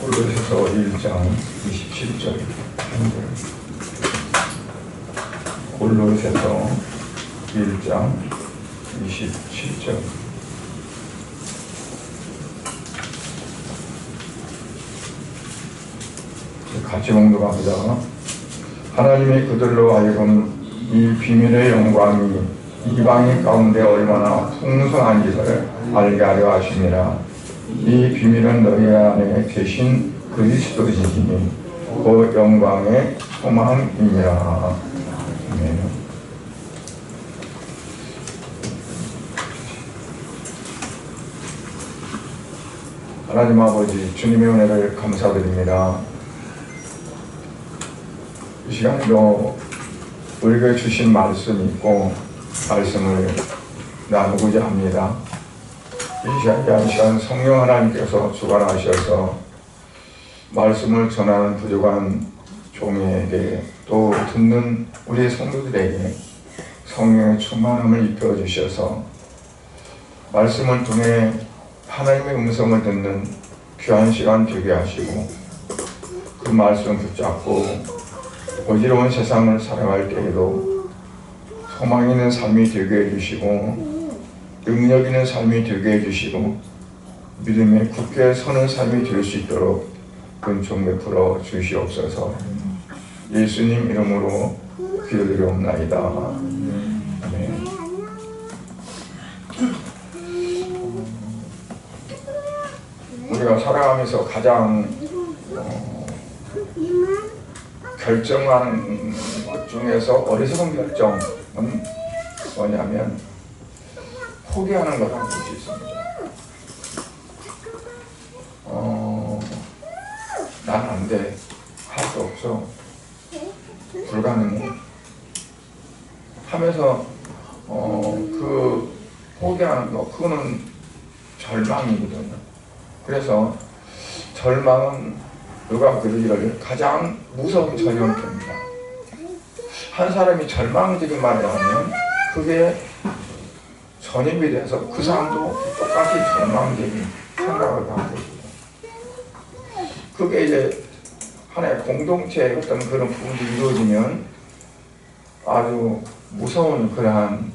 골로새서 1장 27절 한절. 골로새서 1장 27절. 같이 봉독합니다. 하나님이 그들로 하여금 이 비밀의 영광이 이방인 가운데 얼마나 풍성한지를 알게 하려 하심이라. 이 비밀은 너희 안에 계신 그리스도이시니 그 영광의 소망이니라. 아멘. 하나님 아버지, 주님의 은혜를 감사드립니다. 이 시간에도 우리에게 주신 말씀이 있고 말씀을 나누고자 합니다. 이 시간 성령 하나님께서 주관하셔서 말씀을 전하는 부족한 종에게 또 듣는 우리 성도들에게 성령의 충만함을 입혀주셔서 말씀을 통해 하나님의 음성을 듣는 귀한 시간 되게 하시고 그 말씀 붙잡고 어지러운 세상을 살아갈 때에도 소망 있는 삶이 되게 해주시고 능력 있는 삶이 되게 해주시고 믿음에 굳게 서는 삶이 될 수 있도록 은총 베풀어 주시옵소서. 예수님 이름으로 기도드리옵나이다. 아멘. 우리가 살아가면서 가장 결정하는 것 중에서 어리석은 결정은 뭐냐면 포기하는 거라고 볼 수 있습니다. 난 안 돼. 할 수 없어. 불가능해. 하면서 그 포기하는 거, 그거는 절망이거든요. 그래서 절망은 누가 그러기를 가장 무서운 전염병입니다. 한 사람이 절망적인 말을 하면 그게 전염이 돼서 그 사람도 똑같이 절망적인 생각을 갖고 있고, 그게 이제 하나의 공동체의 어떤 그런 부분이 이루어지면 아주 무서운 그러한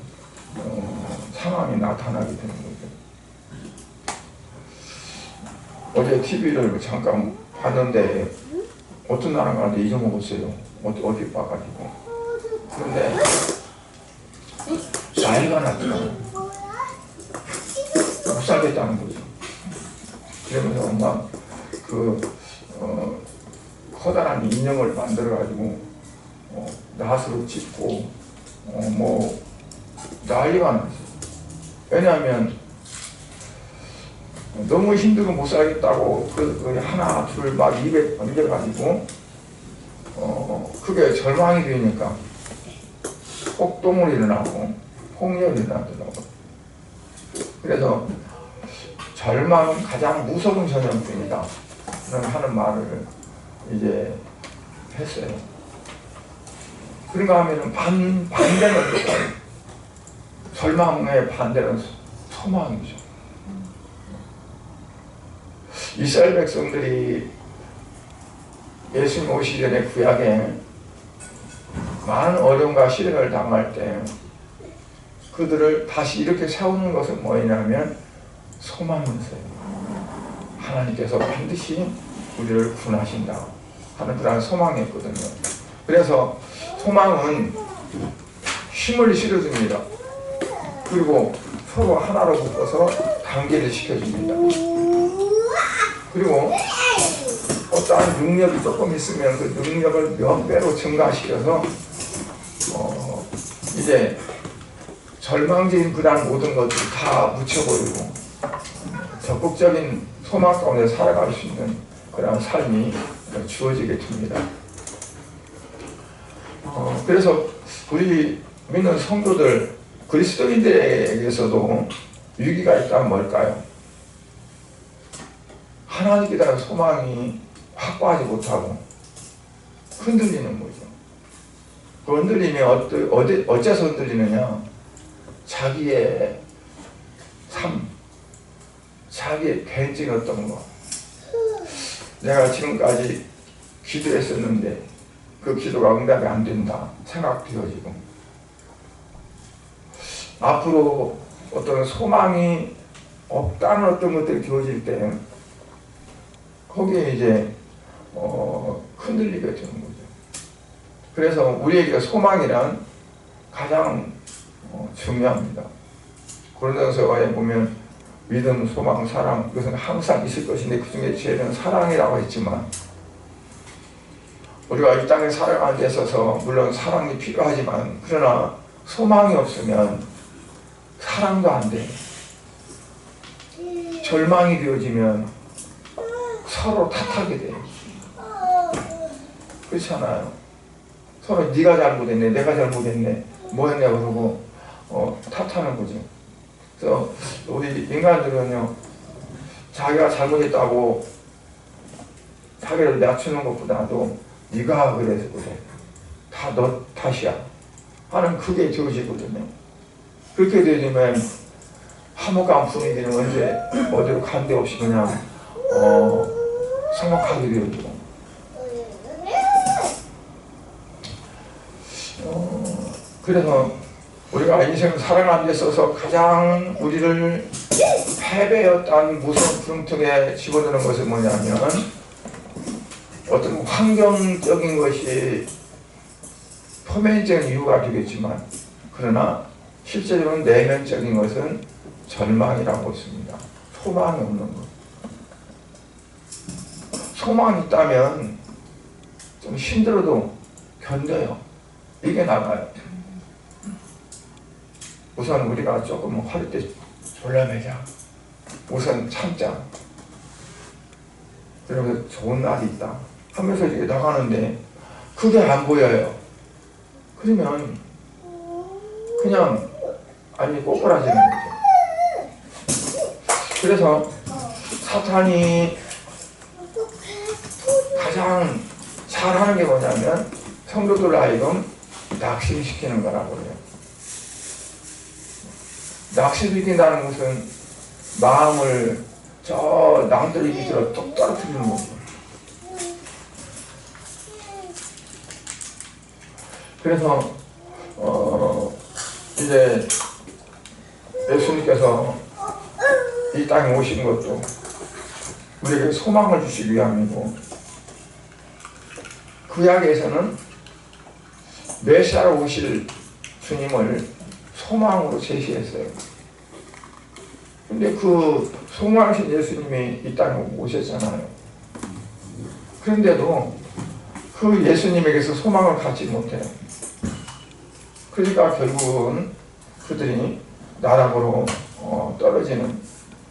상황이 나타나게 되는 거죠. 어제 TV를 잠깐 봤는데 어떤 나라 가는데 잊어먹었어요. 어디 봐가지고. 그런데 나이가 났더라고요. 못 살겠다는 거죠. 그러면서 막 커다란 인형을 만들어가지고 낫으로 찢고 뭐 난리가 났어요. 왜냐하면 너무 힘들고 못 살겠다고 하나 둘 막 입에 던져가지고 그게 절망이 되니까 폭동을 일어나고 폭력이 일어나더라고요. 그래서 절망은 가장 무서운 전염병이다 하는 말을 이제 했어요. 그런가 하면은 반대는 뭘까요? 절망의 반대는 소망이죠. 이스라엘 백성들이 예수님 오시기 전에 구약에 많은 어려움과 시련을 당할 때 그들을 다시 이렇게 세우는 것은 뭐냐면 소망이었어요. 하나님께서 반드시 우리를 구원하신다 하는 그런 소망이었거든요. 그래서 소망은 힘을 실어줍니다. 그리고 서로 하나로 묶어서 단계를 시켜줍니다. 그리고 어떠한 능력이 조금 있으면 그 능력을 몇 배로 증가시켜서 이제 절망적인 그런 모든 것들을 다 묻혀버리고 적극적인 소망 가운데 살아갈 수 있는 그런 삶이 주어지게 됩니다. 그래서 우리 믿는 성도들, 그리스도인들에게서도 위기가 있다면 뭘까요? 하나님께 대한 소망이 확고하지 못하고 흔들리는 거죠. 그 흔들림이 어째서 흔들리느냐? 자기의 삶, 자기의 대증 어떤 거, 내가 지금까지 기도했었는데 그 기도가 응답이 안 된다 생각되어지고, 앞으로 어떤 소망이 없다는 어떤 것들이 되어질 때 거기에 이제 흔들리게 되는 거죠. 그래서 우리에게 소망이란 가장 중요합니다. 고린도전서에 보면 믿음, 소망, 사랑, 이것은 항상 있을 것인데 그 중에 제일은 사랑이라고 했지만, 우리가 이 땅에 살아가는 데 있어서 물론 사랑이 필요하지만, 그러나 소망이 없으면 사랑도 안 돼. 절망이 되어지면 서로 탓하게 돼. 그렇잖아요. 서로 네가 잘못했네, 내가 잘못했네, 뭐 했냐 그러고 탓하는 거죠. 그래서 우리 인간들은요, 자기가 잘못했다고 자기를 낮추는 것보다도 네가 그래서 그래, 다 너 탓이야 하는 그게 되어지거든요. 그렇게 되면 화목한 분위기는 언제 어디로 간 데 없이 그냥 성악하게 되어지고, 그래서 우리가 인생을 살아가는 데 있어서 가장 우리를 패배였다는 무서운 구렁텅이에 집어드는 것은 뭐냐면, 어떤 환경적인 것이 표면적인 이유가 되겠지만, 그러나 실제로는 내면적인 것은 절망이라고 했습니다. 소망이 없는 것. 소망이 있다면 좀 힘들어도 견뎌요. 이게 나가요. 우선 우리가 조금 화를 때 졸라매자. 우선 참자. 그러면서 좋은 날이 있다 하면서 이렇게 나가는데 그게 안 보여요. 그러면 그냥 꼬꾸라지는 거죠. 그래서 사탄이 가장 잘하는 게 뭐냐면 성도들 하여금 낙심시키는 거라고 그래요. 낙심시킨다는 것은 마음을 저 남들의 기대로 뚝 떨어뜨리는 거죠. 그래서 이제 예수님께서 이 땅에 오신 것도 우리에게 소망을 주시기 위함이고, 구약에서는 메시아로 오실 주님을 소망으로 제시했어요. 근데 그 소망하신 예수님이 이 땅에 오셨잖아요. 그런데도 그 예수님에게서 소망을 갖지 못해요. 그러니까 결국은 그들이 나락으로 떨어지는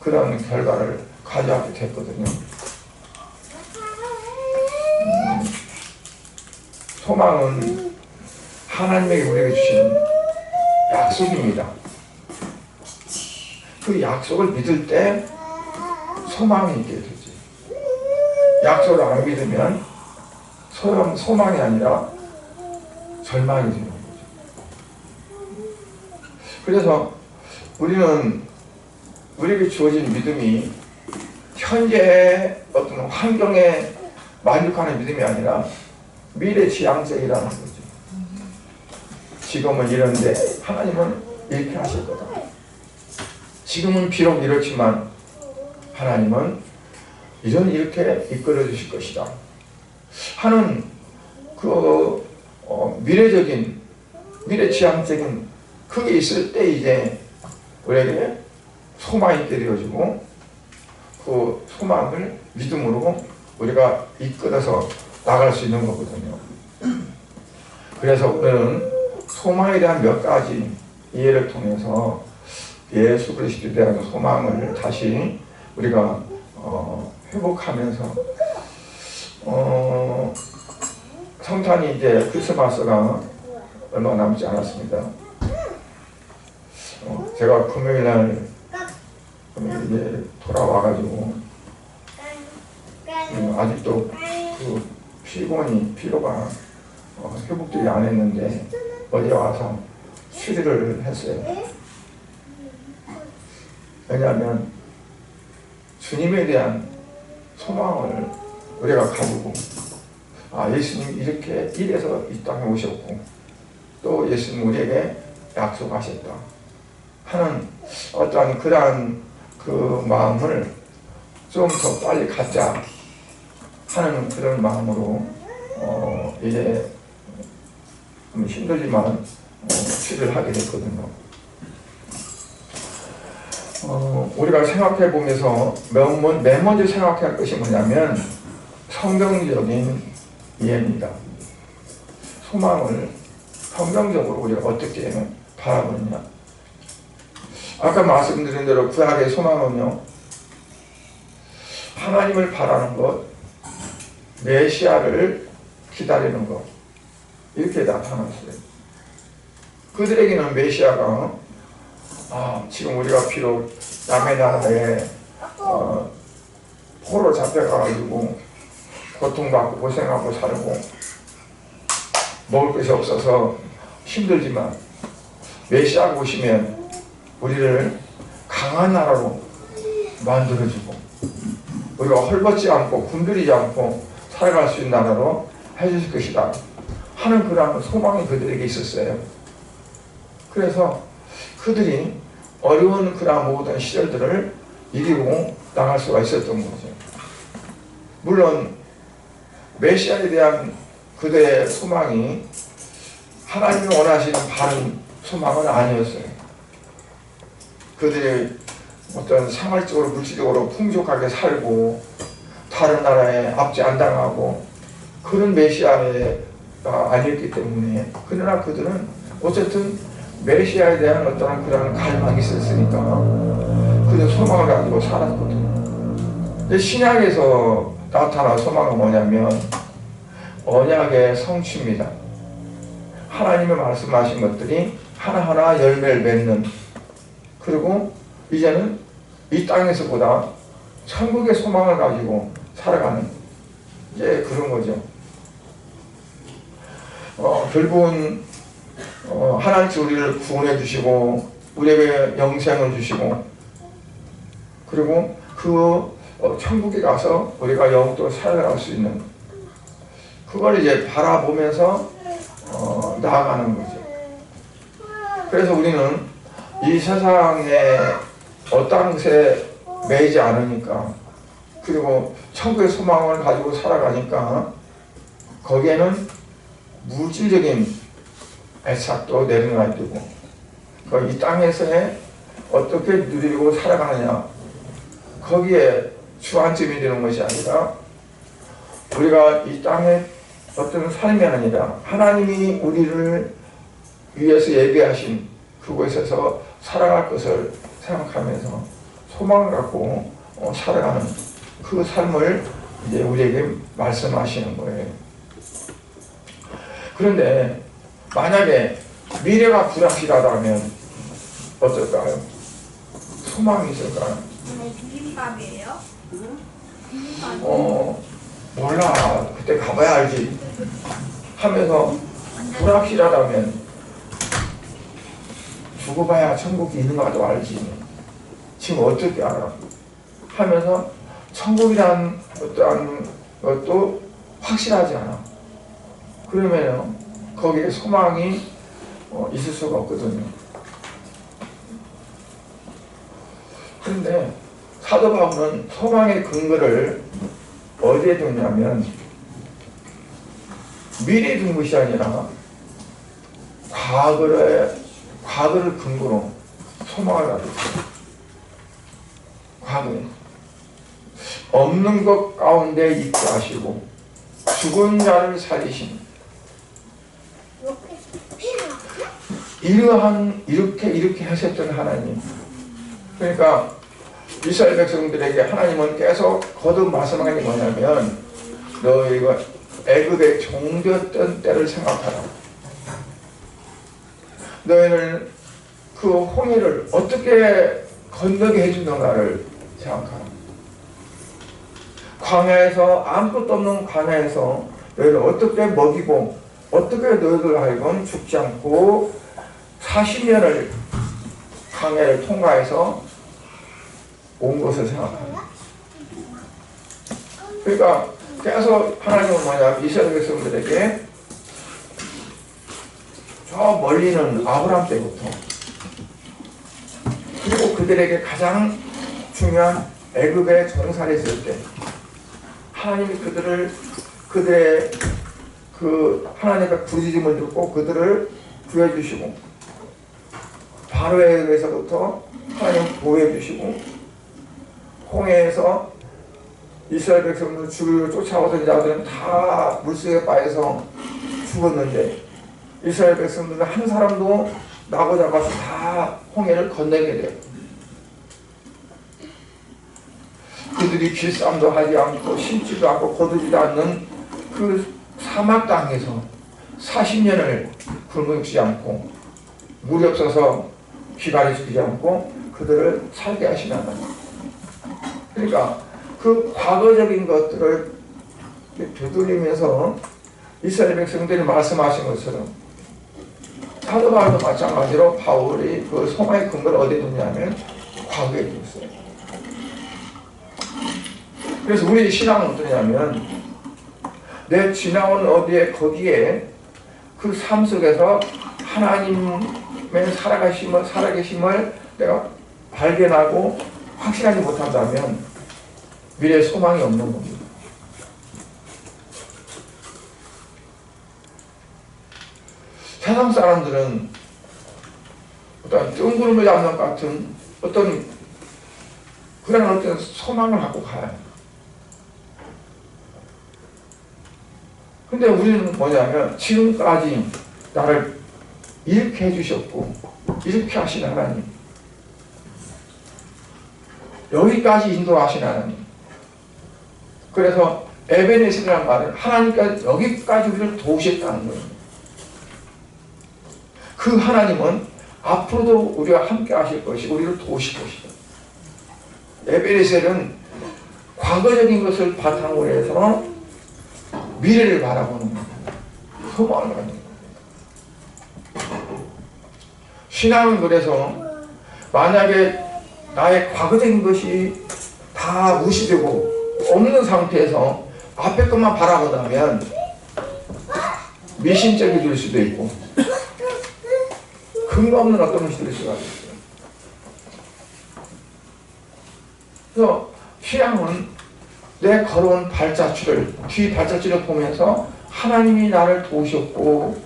그런 결과를 가져가게 됐거든요. 소망은 하나님에게 우리에게 주신 약속입니다. 그 약속을 믿을 때 소망이 있게 되지. 약속을 안 믿으면 소망이 아니라 절망이 되는 거죠. 그래서 우리는 우리에게 주어진 믿음이 현재의 어떤 환경에 만족하는 믿음이 아니라 미래지향적이라는 거죠. 지금은 이런데 하나님은 이렇게 하실 거다. 지금은 비록 이렇지만 하나님은 이렇게 이끌어 주실 것이다 하는 그 미래적인, 미래지향적인 그게 있을 때 이제 우리에게 소망이 있게 되어지고, 그 소망을 믿음으로 우리가 이끌어서 나갈 수 있는 거거든요. 그래서 우리는 소망에 대한 몇 가지 이해를 통해서 예수 그리스도에 대한 소망을 다시 우리가 회복하면서 성탄이 이제 크리스마스가 얼마 남지 않았습니다. 제가 금요일날 이제 돌아와가지고 아직도 그 피로가 회복되지 않았는데 어제 와서 수리를 했어요. 왜냐하면 주님에 대한 소망을 우리가 가지고 예수님 이렇게 이래서 이 땅에 오셨고 또 예수님 우리에게 약속하셨다 하는 어떠한 그러한 그 마음을 좀 더 빨리 갖자 하는 그런 마음으로 이제 힘들지만 취를 하게 됐거든요. 우리가 생각해 보면서 맨 먼저 생각할 것이 뭐냐면 성경적인 이해입니다. 소망을 성경적으로 우리가 어떻게 바라보느냐. 아까 말씀드린 대로 구약의 소망은요, 하나님을 바라는 것, 메시아를 기다리는 것, 이렇게 나타났어요. 그들에게는 메시아가 지금 우리가 비록 남의 나라에 포로 잡혀가지고 고통받고 고생하고 살고 먹을 것이 없어서 힘들지만 메시아가 오시면 우리를 강한 나라로 만들어주고 우리가 헐벗지 않고 굶주리지 않고 살아갈 수 있는 나라로 해주실 것이다 하는 그런 소망이 그들에게 있었어요. 그래서 그들이 어려운 그런 모든 시절들을 이기고 나갈 수가 있었던 거죠. 물론 메시아에 대한 그들의 소망이 하나님이 원하시는 바른 소망은 아니었어요. 그들이 어떤 생활적으로 물질적으로 풍족하게 살고 다른 나라에 압제 안 당하고 그런 메시아가 아니었기 때문에, 그러나 그들은 어쨌든 메시아에 대한 어떤 그런 갈망이 있었으니까 그런 소망을 가지고 살았거든요. 근데 신약에서 나타난 소망은 뭐냐면 언약의 성취입니다. 하나님이 말씀하신 것들이 하나하나 열매를 맺는, 그리고 이제는 이 땅에서보다 천국의 소망을 가지고 살아가는 이제 그런 거죠. 결국은 하나님께서 우리를 구원해 주시고 우리에게 영생을 주시고 그리고 그 천국에 가서 우리가 영적으로 살아갈 수 있는 그걸 이제 바라보면서 나아가는 거죠. 그래서 우리는 이 세상에 어떤 것에 매이지 않으니까, 그리고 천국의 소망을 가지고 살아가니까 거기에는 물질적인 애착도 내려놔야 되고, 이 땅에서의 어떻게 누리고 살아가느냐 거기에 주안점이 되는 것이 아니라 우리가 이 땅에 어떤 삶이 아니라 하나님이 우리를 위해서 예비하신 그곳에서 살아갈 것을 생각하면서 소망을 갖고 살아가는 그 삶을 이제 우리에게 말씀하시는 거예요. 그런데 만약에 미래가 불확실하다면 어떨까요? 소망이 있을까요? 비빔밥이에요? 몰라. 그때 가봐야 알지. 하면서 불확실하다면 죽어봐야 천국이 있는 것도 알지. 지금 어떻게 알아? 하면서 천국이란 어떠한 것도 확실하지 않아. 그러면 거기에 소망이 있을 수가 없거든요. 그런데 사도 바울은 소망의 근거를 어디에 두냐면 미래에 둔 것이 아니라 과거를 근거로 소망을 가지고 있어요. 과거에 없는 것 가운데 있게 하시고 죽은 자를 살리신 이렇게 하셨던 하나님. 그러니까 이스라엘 백성들에게 하나님은 계속 거듭 말씀하는 게 뭐냐면 너희가 애굽의 종되었던 때를 생각하라. 너희는 그 홍해를 어떻게 건너게 해준던가를 생각하라. 광야에서 아무것도 없는 광야에서 너희를 어떻게 먹이고 어떻게 너희들 하여금 죽지 않고 40년을 광야를 통과해서 온 것을 생각합니다. 그러니까 계속 하나님은 뭐냐, 이스라엘 백성들에게 저 멀리는 아브라함 때부터, 그리고 그들에게 가장 중요한 애굽에 정살했을 때 하나님이 그들의 그 하나님의 부르짖음을 듣고 그들을 구해주시고, 바로에 의해서부터 하나님 보호해주시고, 홍해에서 이스라엘 백성들 주를 쫓아오던 자들은 다 물속에 빠져서 죽었는데 이스라엘 백성들은 한 사람도 나고 잡아서 다 홍해를 건너게 돼요. 그들이 길쌈도 하지 않고 심지도 않고 거두지도 않는 그 사막 땅에서 40년을 굶주지 않고 물이 없어서 비바리 죽이지 않고 그들을 살게 하시는 하나님. 그러니까 그 과거적인 것들을 되돌리면서 이스라엘 백성들이 말씀하신 것처럼 사도 바울도 마찬가지로 바울이 그 소망의 근거를 어디에 두냐면 과거에 뒀어요. 그래서 우리 신앙은 어떠냐면 내 지나온 어디에 거기에 그 삶 속에서 하나님의 살아계심을 내가 발견하고 확신하지 못한다면 미래에 소망이 없는 겁니다. 세상 사람들은 어떤 뜬구름을 잡는 것 같은 어떤 그런 어떤 소망을 갖고 가요. 근데 우리는 뭐냐면 지금까지 나를 이렇게 해주셨고 이렇게 하신 하나님, 여기까지 인도하신 하나님, 그래서 에베네셀이라는 말은 하나님께서 여기까지 우리를 도우셨다는 거예요. 그 하나님은 앞으로도 우리와 함께 하실 것이고 우리를 도우실 것이다. 에베네셀은 과거적인 것을 바탕으로 해서 미래를 바라보는 겁니다. 소망을 갖는 겁니다. 신앙은 그래서 만약에 나의 과거적인 것이 다 무시되고 없는 상태에서 앞에 것만 바라보다면 미신적이 될 수도 있고 근거 없는 어떤 것이 될 수가 있어요. 그래서 신앙은 내 걸어온 뒤 발자취를 보면서 하나님이 나를 도우셨고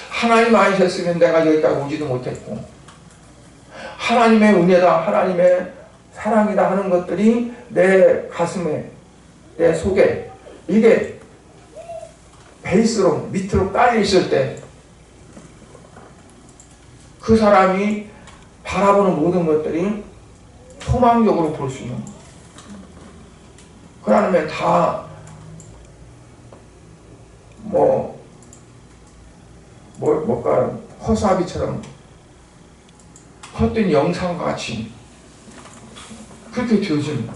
하나님 아니셨으면 내가 여기까지 오지도 못했고 하나님의 은혜다, 하나님의 사랑이다 하는 것들이 내 가슴에, 내 속에 이게 베이스로 밑으로 깔려 있을 때 그 사람이 바라보는 모든 것들이 소망적으로 볼 수 있는, 그러면 다 뭘까 허수아비처럼 헛된 영상과 같이 그렇게 되어집니다.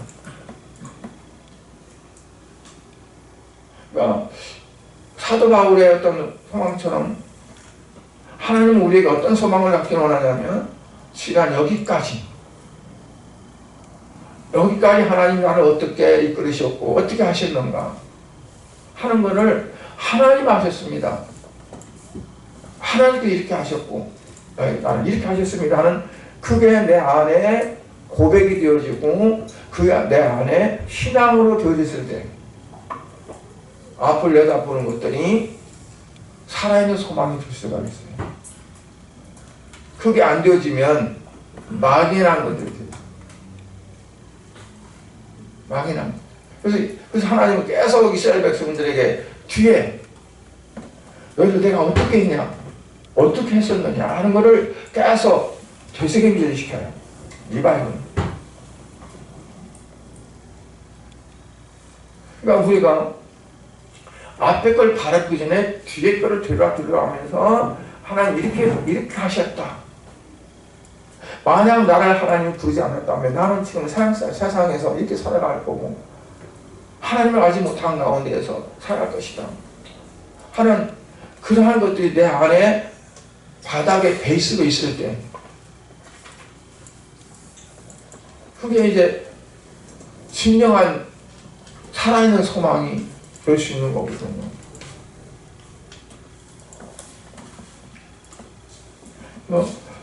그러니까 사도 바울의 어떤 소망처럼 하나님은 우리에게 어떤 소망을 갖기 원하냐면 시간 여기까지 하나님이 나를 어떻게 이끌으셨고 어떻게 하셨는가 하는 것을 하나님 하셨습니다. 하나님께 이렇게 하셨고 나는 이렇게 하셨습니다 하는 그게 내 안에 고백이 되어지고 그게 내 안에 신앙으로 되어졌을 때 앞을 내다보는 것들이 살아있는 소망이 될 수가 있어요. 그게 안 되어지면 막연한 것들이 돼요. 막연한 것. 그래서 하나님은 계속 이스라엘 백성들에게 뒤에 너희들 내가 어떻게 했냐, 어떻게 했었느냐 하는 것을 계속 되새김질 시켜요. 리바이벌. 그러니까 우리가 앞에 걸 바라보기 전에 뒤에 거를 들어가면서 하나님 이렇게 하셨다. 만약 나를 하나님 부르지 않았다면 나는 지금 세상에서 이렇게 살아갈 거고 하나님을 알지 못한 가운데에서 살아갈 것이다 하는 그러한 것들이 내 안에 바닥에 베이스로 있을 때 그게 이제 진정한 살아있는 소망이 그럴 수 있는 거거든요.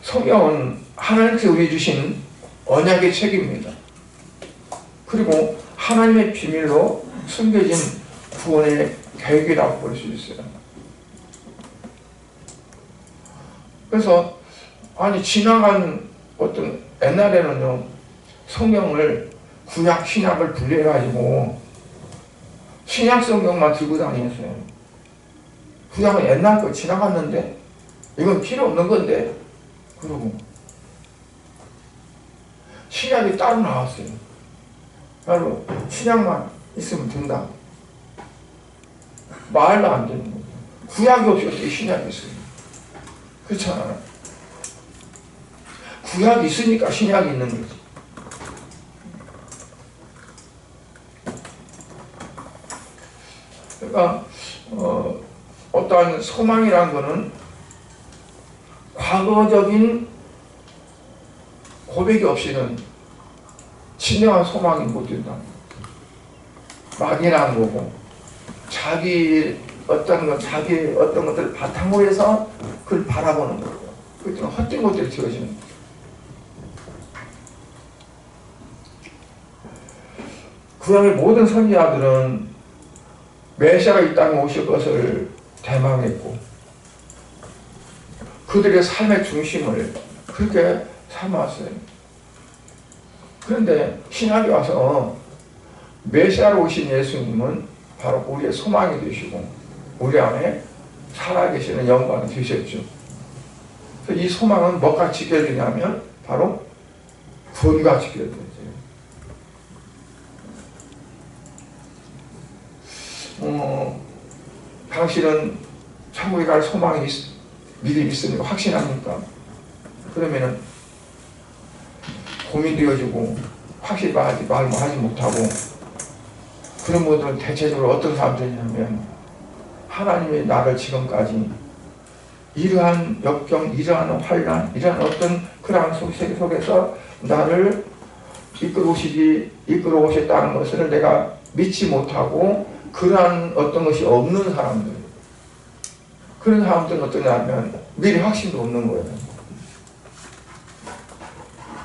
성경은 하나님께서 우리 주신 언약의 책입니다. 그리고 하나님의 비밀로 숨겨진 구원의 계획이라고 볼 수 있어요. 그래서 아니 지나간 어떤 옛날에는요 성경을 구약 신약을 분리해가지고 신약 성경만 들고 다녔어요. 구약은 옛날 거 지나갔는데 이건 필요 없는 건데 그러고 신약이 따로 나왔어요. 바로 신약만 있으면 된다. 말도 안 되는 거예요. 구약이 없이 어떻게 신약이 있어요? 그렇잖아요. 구약이 있으니까 신약이 있는 거지. 그러니까 어떠한 소망이라는 것은 과거적인 고백이 없이는 진정한 소망이 못 된다. 막연한 거고 자기 어떤 것들을 바탕으로 해서 그걸 바라보는 거고 그것들은 헛된 것들이 지어지는 거죠. 구약의 모든 선지자들은 메시아가 이 땅에 오실 것을 대망했고 그들의 삶의 중심을 그렇게 삼았어요. 그런데 신약이 와서 메시아로 오신 예수님은 바로 우리의 소망이 되시고 우리 안에 살아계시는 영광이 되셨죠. 그래서 이 소망은 뭐가 지켜지냐면 바로 구원과 지켜져요. 당신은 천국에 갈 소망이 믿음이 있으니까 확신합니까? 그러면은 고민되어지고 확실히 말도 하지 못하고 그런 분들은 대체적으로 어떤 사람들이냐면 하나님이 나를 지금까지 이러한 역경, 이러한 환난, 이러한 어떤 그러한 세계 속에서 나를 이끌어 오셨다는 것을 내가 믿지 못하고 그러한 어떤 것이 없는 사람들, 그런 사람들은 어떠냐면 미래 확신도 없는 거예요.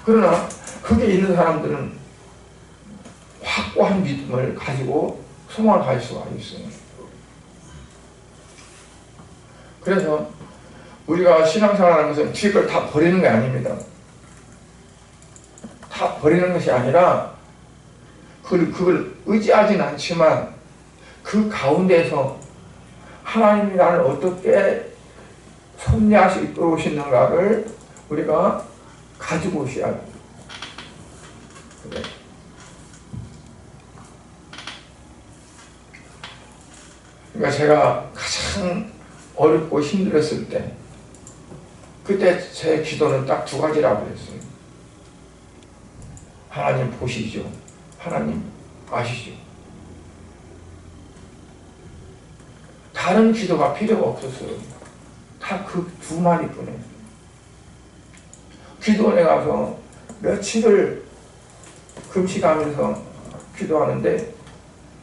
그러나 그게 있는 사람들은 확고한 믿음을 가지고 소망을 가질 수가 있어요. 그래서 우리가 신앙생활하는 것은 뒤에 걸 다 버리는 게 아닙니다. 다 버리는 것이 아니라 그걸 의지하진 않지만 그 가운데서 하나님이 나를 어떻게 섭리하시 이끌어 오시는가를 우리가 가지고 오셔야 돼요. 그래. 그러니까 제가 가장 어렵고 힘들었을 때 그때 제 기도는 딱 두 가지라고 했어요. 하나님 보시죠. 하나님 아시죠. 다른 기도가 필요가 없었어요. 다 그 두 마디 뿐이에요. 기도원에 가서 며칠을 금식하면서 기도하는데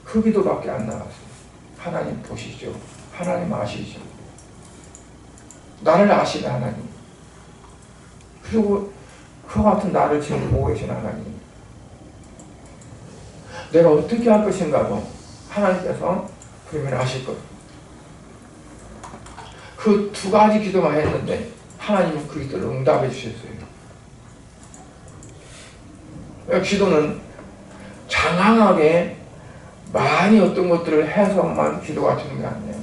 그 기도밖에 안 나왔어요. 하나님 보시죠. 하나님 아시죠. 나를 아시는 하나님. 그리고 그와 같은 나를 지금 보고 계신 하나님. 내가 어떻게 할 것인가도 하나님께서 그러면 아실 거예요. 그 두 가지 기도만 했는데 하나님은 그 기도를 응답해 주셨어요. 기도는 장황하게 많이 어떤 것들을 해서만 기도가 되는 게 아니에요.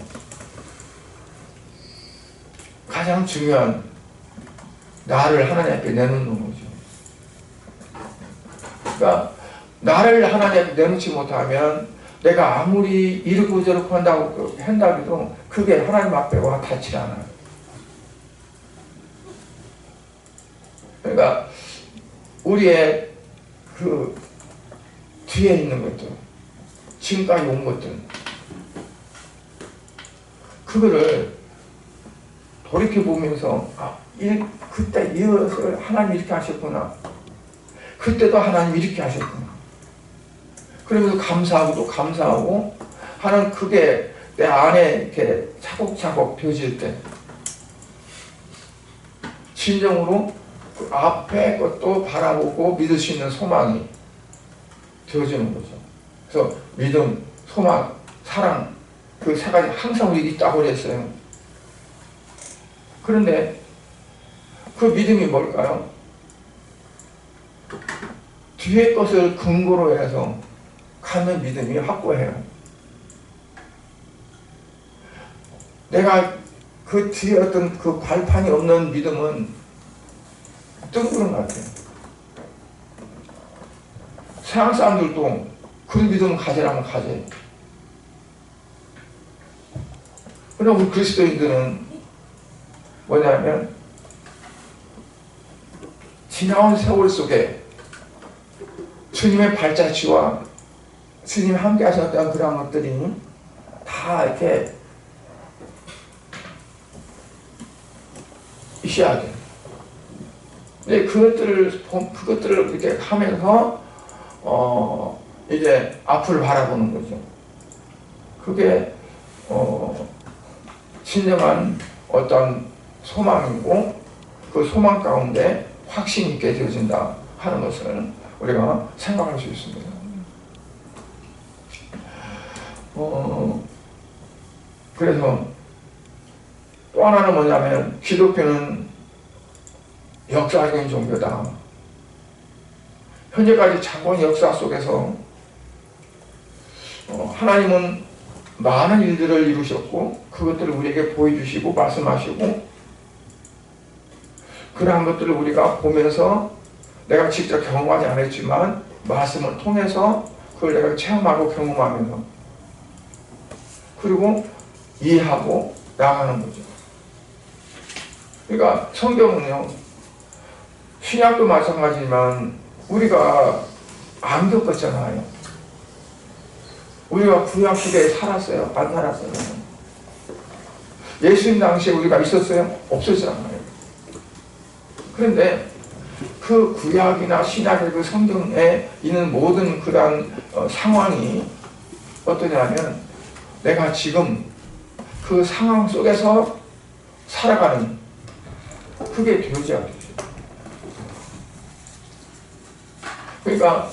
가장 중요한 나를 하나님 앞에 내놓는 거죠. 그러니까 나를 하나님 앞에 내놓지 못하면 내가 아무리 이러고 저러고 한다고 해도 그게 하나님 앞에 와 닿지 않아요. 그러니까 우리의 그 뒤에 있는 것들, 지금까지 온 것들, 그거를 돌이켜보면서 그때 이것을 하나님 이렇게 하셨구나. 그때도 하나님 이렇게 하셨구나. 그러면서 감사하고 또 감사하고 하는 그게 내 안에 이렇게 차곡차곡 되어질 때 진정으로 그 앞에 것도 바라보고 믿을 수 있는 소망이 되어지는 거죠. 그래서 믿음, 소망, 사랑 그 세 가지 항상 우리 있다고 그랬어요. 그런데 그 믿음이 뭘까요? 뒤에 것을 근거로 해서 갖는 믿음이 확고해요. 내가 그 뒤에 어떤 그 발판이 없는 믿음은 뜬구름 같아요. 세상 사람들도 그런 믿음을 가지라면 가져요. 그러나 우리 그리스도인들은 뭐냐면 지나온 세월 속에 주님의 발자취와 주님이 함께 하셨던 그런 것들이 다 이렇게 있어야 돼요. 근데 그것들을 이렇게 하면서 이제 앞을 바라보는 거죠. 그게 진정한 어떤 소망이고 그 소망 가운데 확신 있게 되어진다 하는 것을 우리가 생각할 수 있습니다. 그래서 또 하나는 뭐냐면 기독교는 역사적인 종교다. 현재까지 장권 역사 속에서 하나님은 많은 일들을 이루셨고 그것들을 우리에게 보여주시고 말씀하시고 그러한 것들을 우리가 보면서 내가 직접 경험하지 않았지만 말씀을 통해서 그걸 내가 체험하고 경험하면서 그리고 이해하고 나아가는 거죠. 그러니까 성경은요 신약도 마찬가지지만 우리가 안 겪었잖아요. 우리가 구약 시대에 살았어요? 안 살았어요? 예수님 당시에 우리가 있었어요? 없었잖아요. 그런데 그 구약이나 신약의 그 성경에 있는 모든 그러한 상황이 어떠냐면 내가 지금 그 상황 속에서 살아가는 그게 되어져야 되죠. 그러니까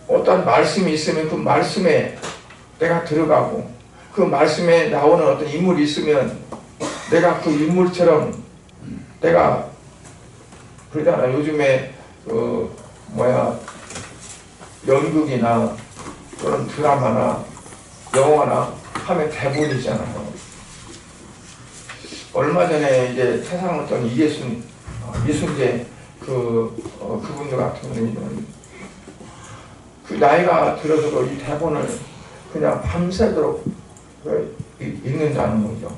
어떤 말씀이 있으면 그 말씀에 내가 들어가고 그 말씀에 나오는 어떤 인물이 있으면 내가 그 인물처럼 내가 그러잖아. 요즘에 연극이나 그런 드라마나 영화나 하면 대본이잖아요. 얼마 전에 이제 세상 어떤 이순재 그분들 같은 경우는 그 나이가 들어서도 이 대본을 그냥 밤새도록 읽는다는 거죠.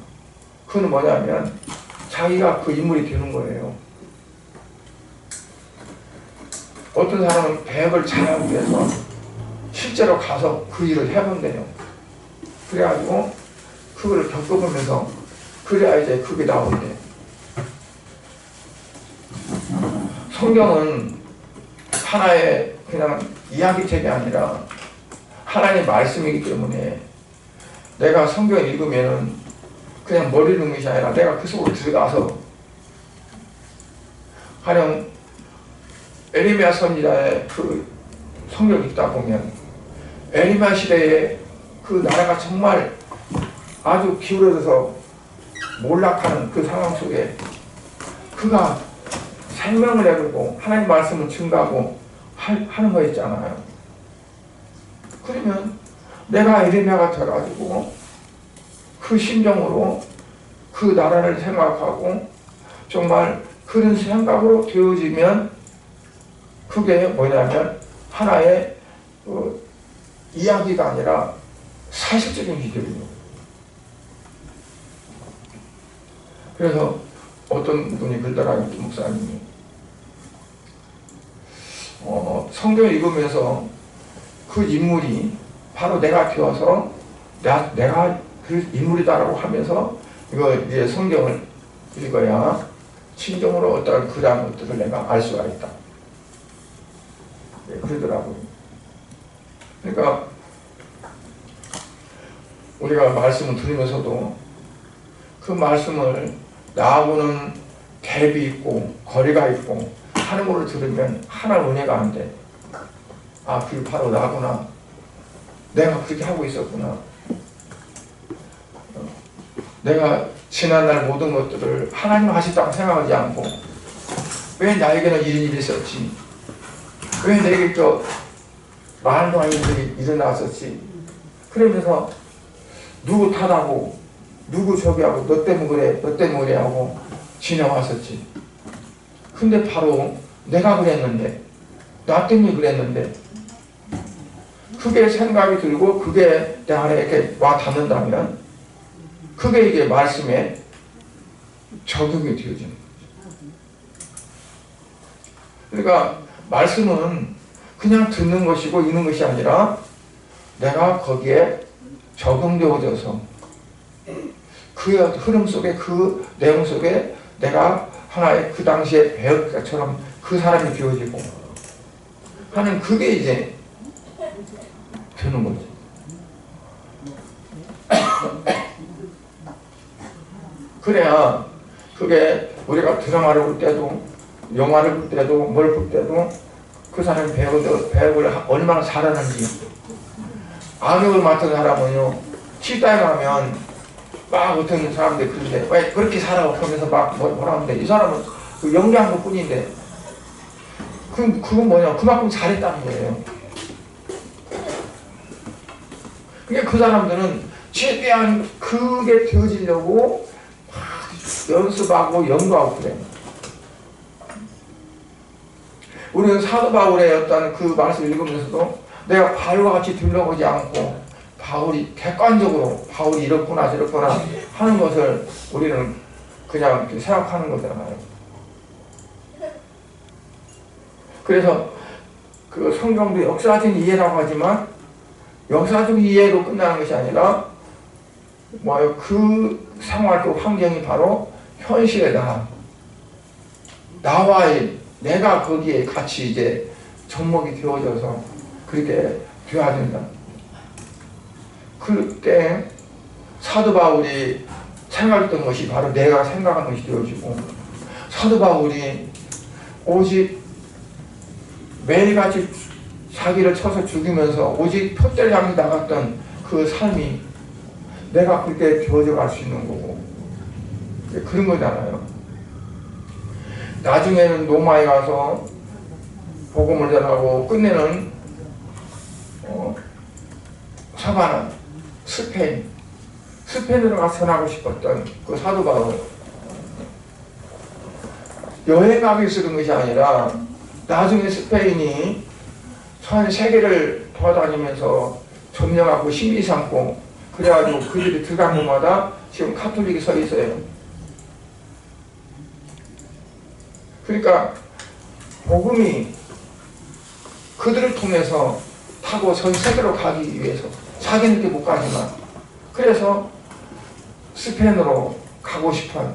그건 뭐냐면 자기가 그 인물이 되는 거예요. 어떤 사람은 배역을 잘하기 위해서 실제로 가서 그 일을 해본대요. 그래가지고 그거를 겪어보면서 그래야 이제 그게 나온대. 성경은 하나의 그냥 이야기책이 아니라 하나님의 말씀이기 때문에 내가 성경을 읽으면은 그냥 머리 읽는 것이 아니라 내가 그 속으로 들어가서 가령 에레미야 선지자의 그 성경 읽다 보면 에레미야 시대에 그 나라가 정말 아주 기울어져서 몰락하는 그 상황 속에 그가 생명을 내걸고 하나님 말씀을 증가하고 하는 거 있잖아요. 그러면 내가 에레미야가 돼가지고 그 심정으로 그 나라를 생각하고 정말 그런 생각으로 되어지면 그게 뭐냐면 하나의 이야기가 아니라 사실적인 기술이에요. 그래서 어떤 분이 그러더라고요. 목사님이 성경을 읽으면서 그 인물이 바로 내가 되어서 내가 그 인물이다라고 하면서 이거 이제 성경을 읽어야 진정으로 어떤 그러한 것들을 내가 알 수가 있다. 네, 그러더라고요. 그러니까 우리가 말씀을 들으면서도 그 말씀을 나하고는 갭이 있고 거리가 있고 하는 걸 들으면 하나 은혜가 안 돼. 아, 그게 바로 나구나. 내가 그렇게 하고 있었구나. 내가 지난날 모든 것들을 하나님 하셨다고 생각하지 않고 왜 나에게는 이런 일이 있었지? 왜 내게 저 말도 안 되는 일이 일어났었지? 그러면서 누구 탓하고 누구 저기 하고 너 때문에 그래 너 때문에 그래 하고 지나왔었지. 근데 바로 내가 그랬는데 나 때문에 그랬는데 그게 생각이 들고 그게 내 안에 이렇게 와 닿는다면 그게 이게 말씀에 적용이 되어지는 거죠. 그러니까 말씀은 그냥 듣는 것이고 있는 것이 아니라 내가 거기에 적용되어져서 그 흐름 속에 그 내용 속에 내가 하나의 그 당시에 배울 것처럼 그 사람이 되어지고 하는 그게 이제 되는 거죠. 그래야 그게 우리가 드라마를 볼 때도 영화를 볼 때도 뭘 볼 때도 그 사람이 배우를 얼마나 잘하는지. 악역을 맡은 사람은요 치과에 가면 막 어떤 사람들 그런데 왜 그렇게 살아 그러면서 막 뭐라 하는데 이 사람은 그 연기한 것 뿐인데 그건 뭐냐 그만큼 잘했다는 거예요. 그러니까 그 사람들은 최대한 그게 되어지려고 연습하고 연구하고 그래. 우리는 사도 바울의 어떤 그 말씀을 읽으면서도 내가 바울과 같이 들러보지 않고 바울이 객관적으로 바울이 이렇구나 저렇구나 하는 것을 우리는 그냥 이렇게 생각하는 거잖아요. 그래서 그 성경도 역사적인 이해라고 하지만 역사적 이해로 끝나는 것이 아니라 뭐요 그 상황 그 환경이 바로 현실의 나와의 내가 거기에 같이 이제 접목이 되어져서 그렇게 되어야 된다. 그때 사도 바울이 생각했던 것이 바로 내가 생각한 것이 되어지고 사도 바울이 오직 매일같이 자기를 쳐서 죽이면서 오직 표대를 향해 나갔던 그 삶이 내가 그렇게 되어져 갈 수 있는 거고 그런 거잖아요. 나중에는 로마에 가서 복음을 전하고 끝내는 사바나 스페인으로 가서 전하고 싶었던 그 사도 바울 여행하기 위해서 그런 것이 아니라 나중에 스페인이 전 세계를 돌아다니면서 점령하고 신비 삼고 그래가지고 그들이 들어간 곳마다 지금 카톨릭이 서 있어요. 그러니까 복음이 그들을 통해서 타고 전 세계로 가기 위해서 자기는 이렇게 못 가지만 그래서 스페인으로 가고 싶은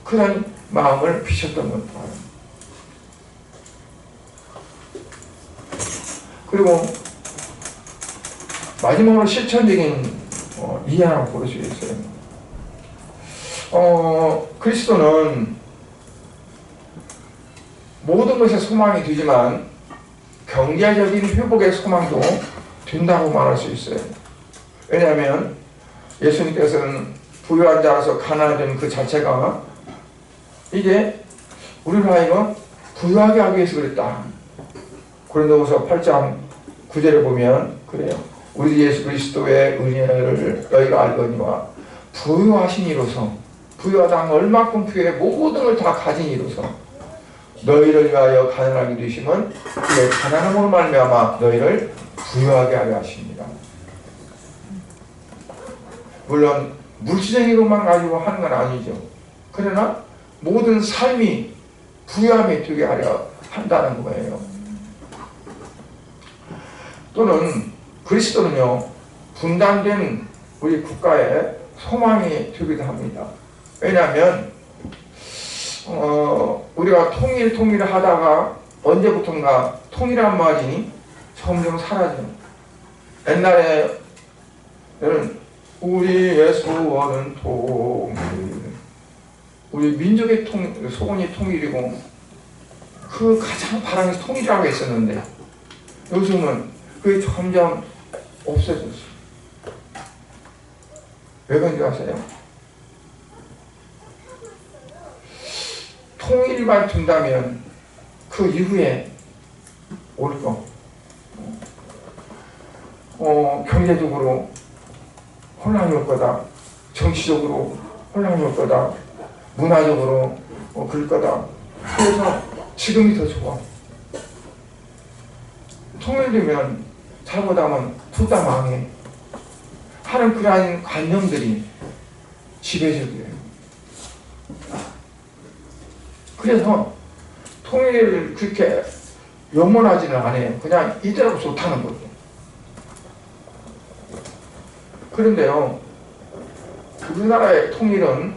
그런 마음을 비셨던 겁니다. 그리고 마지막으로 실천적인 이해라고 볼 수 있어요. 그리스도는 모든 것에 소망이 되지만 경제적인 회복의 소망도 된다고 말할 수 있어요. 왜냐하면 예수님께서는 부유한 자라서 가난하던 그 자체가 이게 우리를 하여금 부유하게 하기 위해서 그랬다. 고린도후서 8장 9절에 보면 그래요. 우리 예수 그리스도의 은혜를 너희가 알거니와 부유하신 이로서 부유하다 얼마큼 부유해 모든 걸 다 가진 이로서 너희를 위하여 가난하게 되심은 그의 가난함으로 말미암아 너희를 부유하게 하려 하십니다. 물론 물질적인 것만 가지고 하는 건 아니죠. 그러나 모든 삶이 부유함이 되게 하려 한다는 거예요. 또는 그리스도는요 분단된 우리 국가의 소망이 되기도 합니다. 왜냐하면 우리가 통일을 하다가 언제부턴가 통일한 말이 점점 사라져요. 옛날에는 우리의 소원은 통일. 우리 민족의 소원이 통일이고 그 가장 바람이 통일이라고 했었는데 요즘은 그게 점점 없어졌어요. 왜 그런지 아세요? 통일만 둔다면 그 이후에 올 거. 경제적으로 혼란이 올 거다. 정치적으로 혼란이 올 거다. 문화적으로 그럴 거다. 그래서 지금이 더 좋아. 통일되면 잘못하면 둘 다 망해. 하는 그러한 관념들이 지배적이에요. 그래서 통일을 그렇게 염원하지는 않아요. 그냥 이대로 좋다는 거죠. 그런데요, 우리나라의 통일은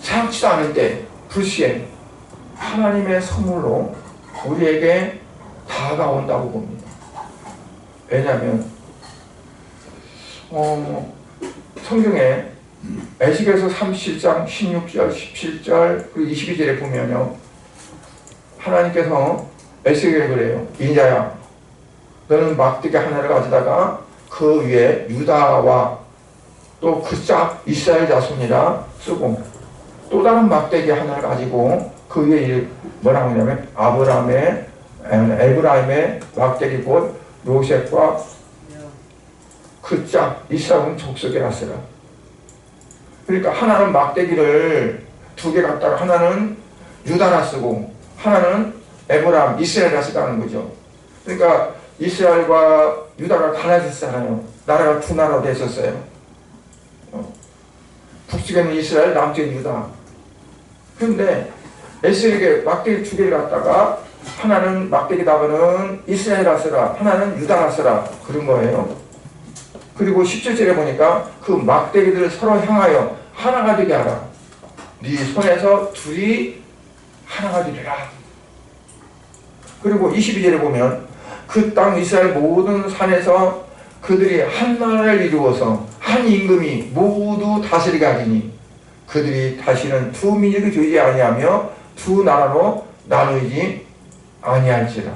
생각지도 않을 때 불시에 하나님의 선물로 우리에게 다가온다고 봅니다. 왜냐하면 성경에 에스겔서 37장 16절, 17절 그리고 22절에 보면요, 하나님께서 에스겔에 그래요. 인자야, 너는 막대기 하나를 가져다가 그 위에 유다와 또 그 짝 이스라엘 자손이라 쓰고 또 다른 막대기 하나를 가지고 그 위에 뭐라고 하냐면 에브라임의 막대기 곧 요셉과 그 짝 이스라엘 족속이라 쓰라. 그러니까 하나는 막대기를 두 개 갖다가 하나는 유다라 쓰고 하나는 에브라임 이스라엘이라 쓰다는 거죠. 그러니까 이스라엘과 유다가 갈라졌잖아요. 나라가 두 나라로 됐었어요. 북쪽에는 이스라엘, 남쪽에는 유다. 그런데 에스겔에게 막대기 두 개를 갖다가 하나는 막대기다가는 이스라엘이라 쓰라, 하나는 유다라 쓰라, 그런 거예요. 그리고 17절에 보니까 그 막대기들을 서로 향하여 하나가 되게 하라. 네 손에서 둘이 하나가 되리라. 그리고 22절에 보면 그 땅 이스라엘 모든 산에서 그들이 한 나라를 이루어서 한 임금이 모두 다스리게 하리니 그들이 다시는 두 민족이 되지 아니하며 두 나라로 나누지 아니할지라.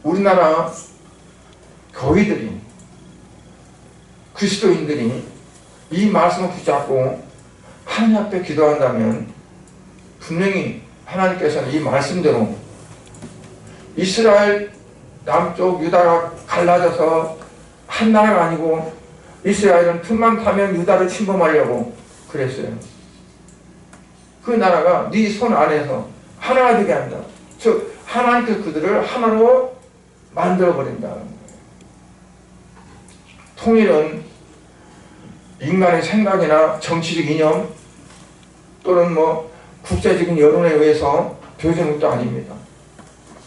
우리나라 교회들이, 그리스도인들이 이 말씀을 붙잡고 하나님 앞에 기도한다면 분명히 하나님께서는 이 말씀대로 이스라엘 남쪽 유다가 갈라져서 한 나라가 아니고 이스라엘은 틈만 타면 유다를 침범하려고 그랬어요. 그 나라가 네 손 안에서 하나가 되게 한다. 즉 하나님께서 그들을 하나로 만들어버린다. 통일은 인간의 생각이나 정치적 이념 또는 국제적인 여론에 의해서 되어지는 것도 아닙니다.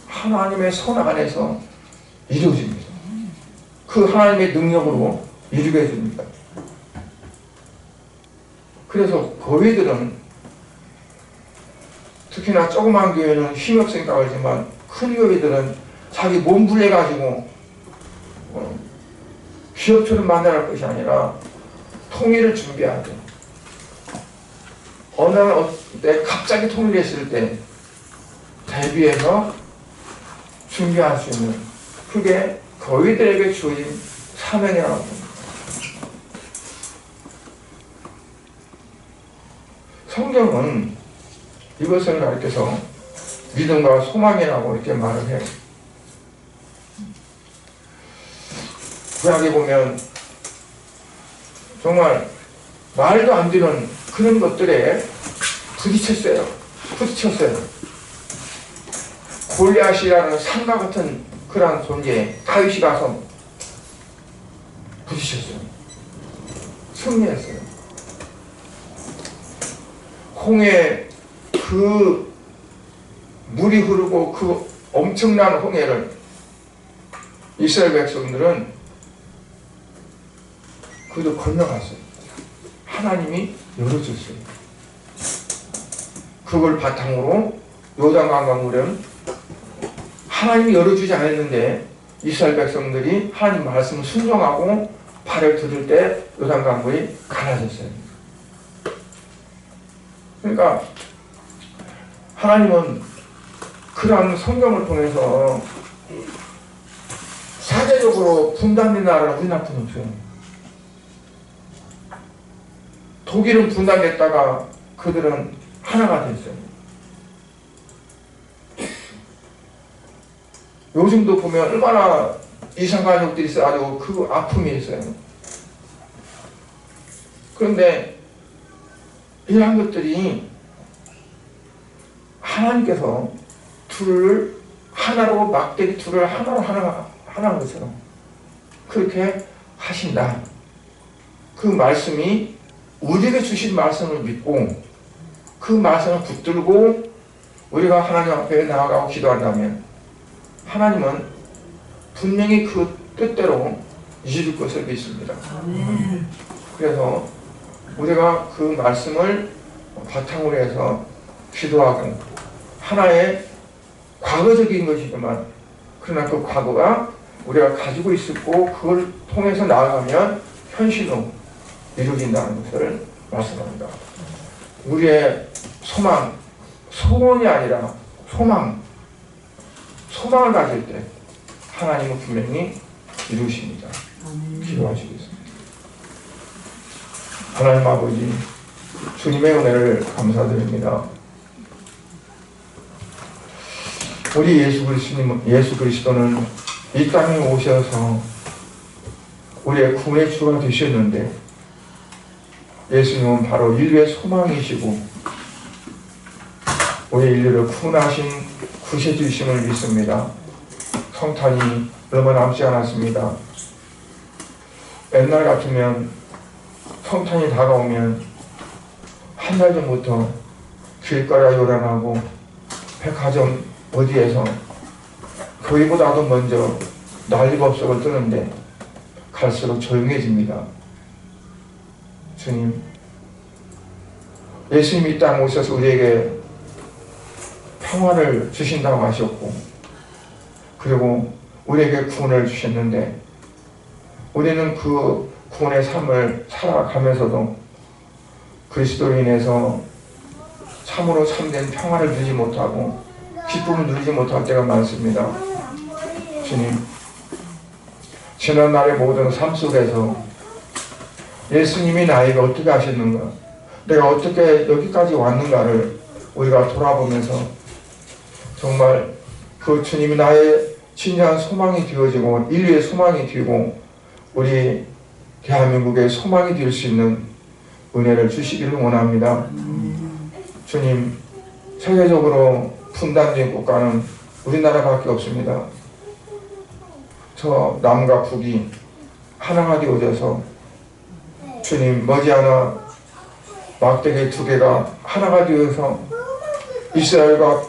하나님의 손 안에서 이루어집니다. 그 하나님의 능력으로 이루게 해줍니다. 그래서 교회들은 특히나 조그만 교회는 힘이 없으니까 그러지만 큰 교회들은 자기 몸부려가지고 기업처럼 만들어갈 것이 아니라 통일을 준비해야 돼. 어느 날 갑자기 통일했을 때 대비해서 준비할 수 있는, 그게 교회들에게 주어진 사명이라고 합니다. 성경은 이것을 가르쳐서 믿음과 소망이라고 이렇게 말을 해요. 구약에 보면 정말 말도 안 되는 그런 것들에 부딪혔어요. 골리앗이라는 산과 같은 그런 존재에 다윗이 가서 부딪혔어요. 승리했어요. 홍해 그 물이 흐르고 그 엄청난 홍해를 이스라엘 백성들은 그도 건너갔어요. 하나님이 열어줬어요. 그걸 바탕으로 요단강 강물은 하나님이 열어주지 않았는데 이스라엘 백성들이 하나님 말씀을 순종하고 발을 들을 때 요단강물이 갈라졌어요. 그러니까 하나님은 그러한 성경을 통해서 사제적으로 분단된 나라를 우리 나라는 없어요. 독일은 분단됐다가 그들은 하나가 됐어요. 요즘도 보면 얼마나 이상가족들이 있어가지고 그 아픔이 있어요. 그런데 이러한 것들이 하나님께서 둘을 하나로 막대기 둘을 하나로 하나인 것처럼 그렇게 하신다. 그 말씀이 우리에게 주신 말씀을 믿고 그 말씀을 붙들고 우리가 하나님 앞에 나아가고 기도한다면 하나님은 분명히 그 뜻대로 이룰 것을 믿습니다. 그래서 우리가 그 말씀을 바탕으로 해서 기도하고 하나의 과거적인 것이지만 그러나 그 과거가 우리가 가지고 있었고 그걸 통해서 나아가면 현실로 이루어진다는 것을 말씀합니다. 우리의 소망, 소원이 아니라 소망을 가질 때 하나님은 분명히 이루십니다. 기도하시겠습니다. 하나님 아버지, 주님의 은혜를 감사드립니다. 우리 예수 그리스도는 이 땅에 오셔서 우리의 구원의 주가 되셨는데 예수님은 바로 인류의 소망이시고 우리 인류를 구원하신 구세주이심을 믿습니다. 성탄이 얼마 남지 않았습니다. 옛날 같으면 성탄이 다가오면 한 달 전부터 길가에 요란하고 백화점 어디에서 거기보다도 먼저 난리법석을 뜨는데 갈수록 조용해집니다. 주님, 예수님이 이 땅에 오셔서 우리에게 평화를 주신다고 하셨고 그리고 우리에게 구원을 주셨는데 우리는 그 구원의 삶을 살아가면서도 그리스도로 인해서 참으로 참된 평화를 누리지 못하고 기쁨을 누리지 못할 때가 많습니다. 주님, 지난날의 모든 삶 속에서 예수님이 나에게 어떻게 하셨는가, 내가 어떻게 여기까지 왔는가를 우리가 돌아보면서 정말 그 주님이 나의 진정한 소망이 되어지고 인류의 소망이 되고 우리 대한민국의 소망이 될 수 있는 은혜를 주시기를 원합니다. 주님, 세계적으로 분단된 국가는 우리나라밖에 없습니다. 저 남과 북이 하나가 되어져서 주님 머지않아 막대기 두 개가 하나가 되어서 이스라엘과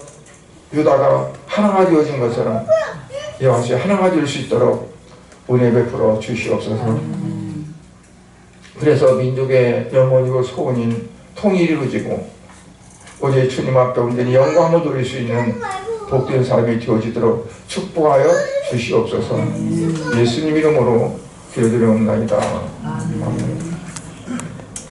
유다가 하나가 되어진 것처럼 이와 같이 하나가 될 수 있도록 은혜 베풀어 주시옵소서. 그래서 민족의 영혼이고 소원인 통일이 이루어지고 우리 주님 앞에 온전히 영광을 돌릴 수 있는 복된 삶이 되어지도록 축복하여 주시옵소서. 예수님 이름으로 기도드리옵나이다. 아멘.